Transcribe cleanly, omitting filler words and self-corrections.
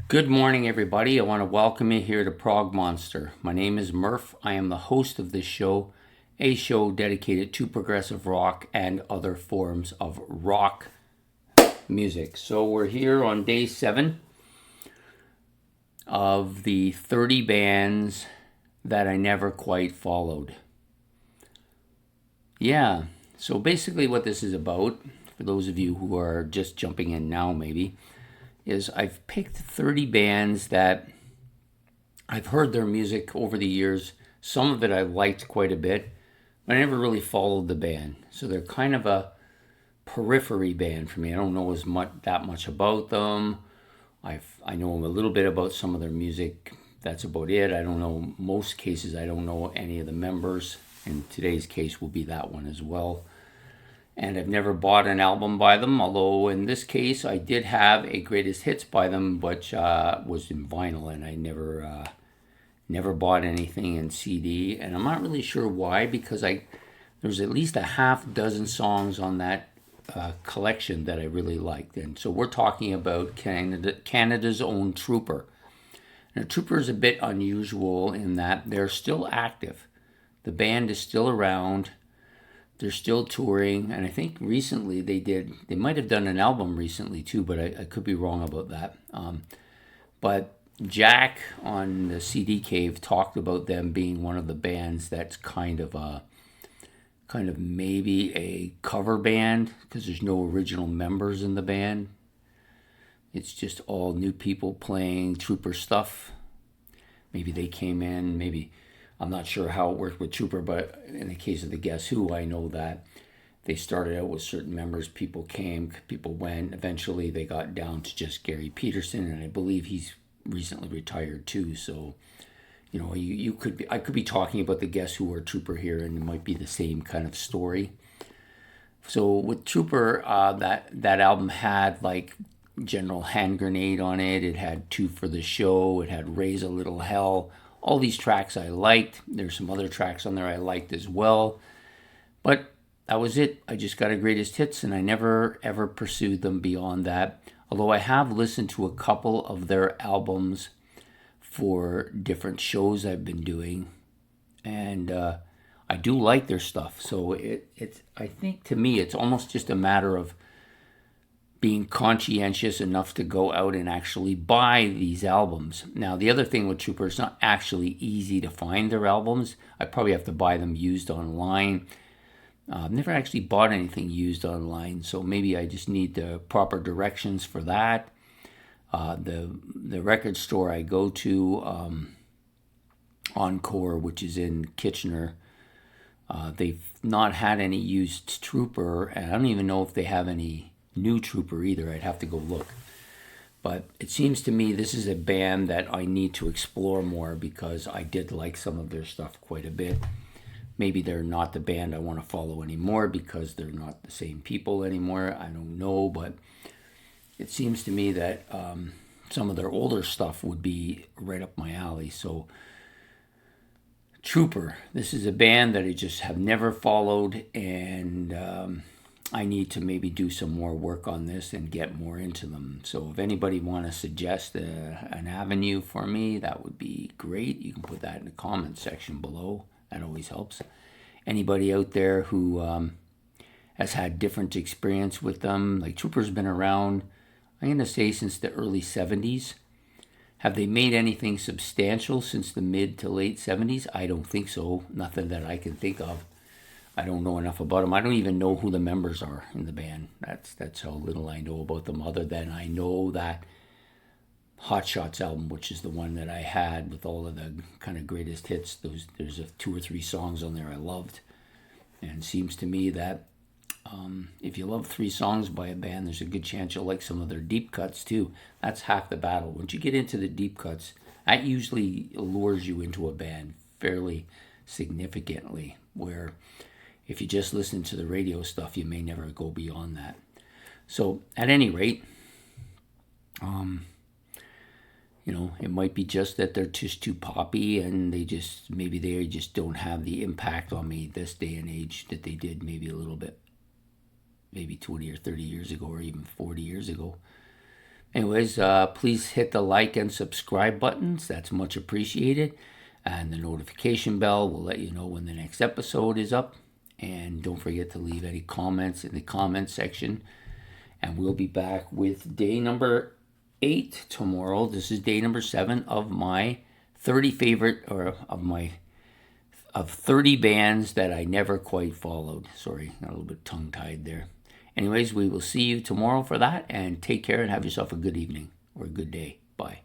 Good morning, everybody. I want to welcome you here to Prog Monster. My name is Murph. I am the host of this show, a show dedicated to progressive rock and other forms of rock music. So, we're here on day 7 of the 30 bands that I never quite followed. Yeah, so basically, what this is about, for those of you who are just jumping in now, maybe, is I've picked 30 bands that I've heard their music over the years. Some of it I liked quite a bit, but I never really followed the band. So they're kind of a periphery band for me. I don't know as much that much about them. I know a little bit about some of their music. That's about it. I don't know most cases. I don't know any of the members. In today's case, will be that one as well. And I've never bought an album by them, although in this case I did have a greatest hits by them, which was in vinyl, and I never bought anything in CD, and I'm not really sure why, because there's at least a half dozen songs on that collection that I really liked. And so we're talking about Canada's own Trooper. Now, Trooper is a bit unusual in that they're still active. The band is still around. They're still touring, and I think recently they might have done an album recently too, but I could be wrong about that. But Jack on the CD Cave talked about them being one of the bands that's kind of maybe a cover band, because there's no original members in the band. It's just all new people playing Trooper stuff. Maybe they came in, maybe, I'm not sure how it worked with Trooper, but in the case of the Guess Who, I know that they started out with certain members. People came, people went. Eventually, they got down to just Gary Peterson, and I believe he's recently retired too. So, I could be talking about the Guess Who or Trooper here, and it might be the same kind of story. So with Trooper, that album had like General Hand Grenade on it. It had Two for the Show. It had Raise a Little Hell. All these tracks I liked. There's some other tracks on there I liked as well. But that was it. I just got a greatest hits, and I never ever pursued them beyond that. Although I have listened to a couple of their albums for different shows I've been doing, and I do like their stuff. So it's I think to me it's almost just a matter of being conscientious enough to go out and actually buy these albums. Now, the other thing with Trooper, it's not actually easy to find their albums. I probably have to buy them used online. I've never actually bought anything used online, so maybe I just need the proper directions for that. The record store I go to, Encore, which is in Kitchener, they've not had any used Trooper, and I don't even know if they have any new Trooper either. I'd have to go look. But it seems to me this is a band that I need to explore more, because I did like some of their stuff quite a bit. Maybe they're not the band I want to follow anymore because they're not the same people anymore. I don't know, but it seems to me that some of their older stuff would be right up my alley. So Trooper, this is a band that I just have never followed, and I need to maybe do some more work on this and get more into them. So if anybody want to suggest an avenue for me, that would be great. You can put that in the comments section below. That always helps. Anybody out there who has had different experience with them, like Trooper's been around, I'm going to say since the early 70s. Have they made anything substantial since the mid to late 70s? I don't think so. Nothing that I can think of. I don't know enough about them. I don't even know who the members are in the band. That's how little I know about them, other than I know that Hot Shots album, which is the one that I had with all of the kind of greatest hits. There's 2 or 3 songs on there I loved. And it seems to me that if you love 3 songs by a band, there's a good chance you'll like some of their deep cuts too. That's half the battle. Once you get into the deep cuts, that usually lures you into a band fairly significantly, where if you just listen to the radio stuff, you may never go beyond that. So at any rate, it might be just that they're just too poppy, and they just don't have the impact on me this day and age that they did maybe a little bit, maybe 20 or 30 years ago, or even 40 years ago. Anyways, please hit the like and subscribe buttons. That's much appreciated. And the notification bell will let you know when the next episode is up. And don't forget to leave any comments in the comment section. And we'll be back with day number 8 tomorrow. This is day number 7 of my 30 favorite, or of 30 bands that I never quite followed. Sorry, got a little bit tongue-tied there. Anyways, we will see you tomorrow for that, and take care and have yourself a good evening or a good day. Bye.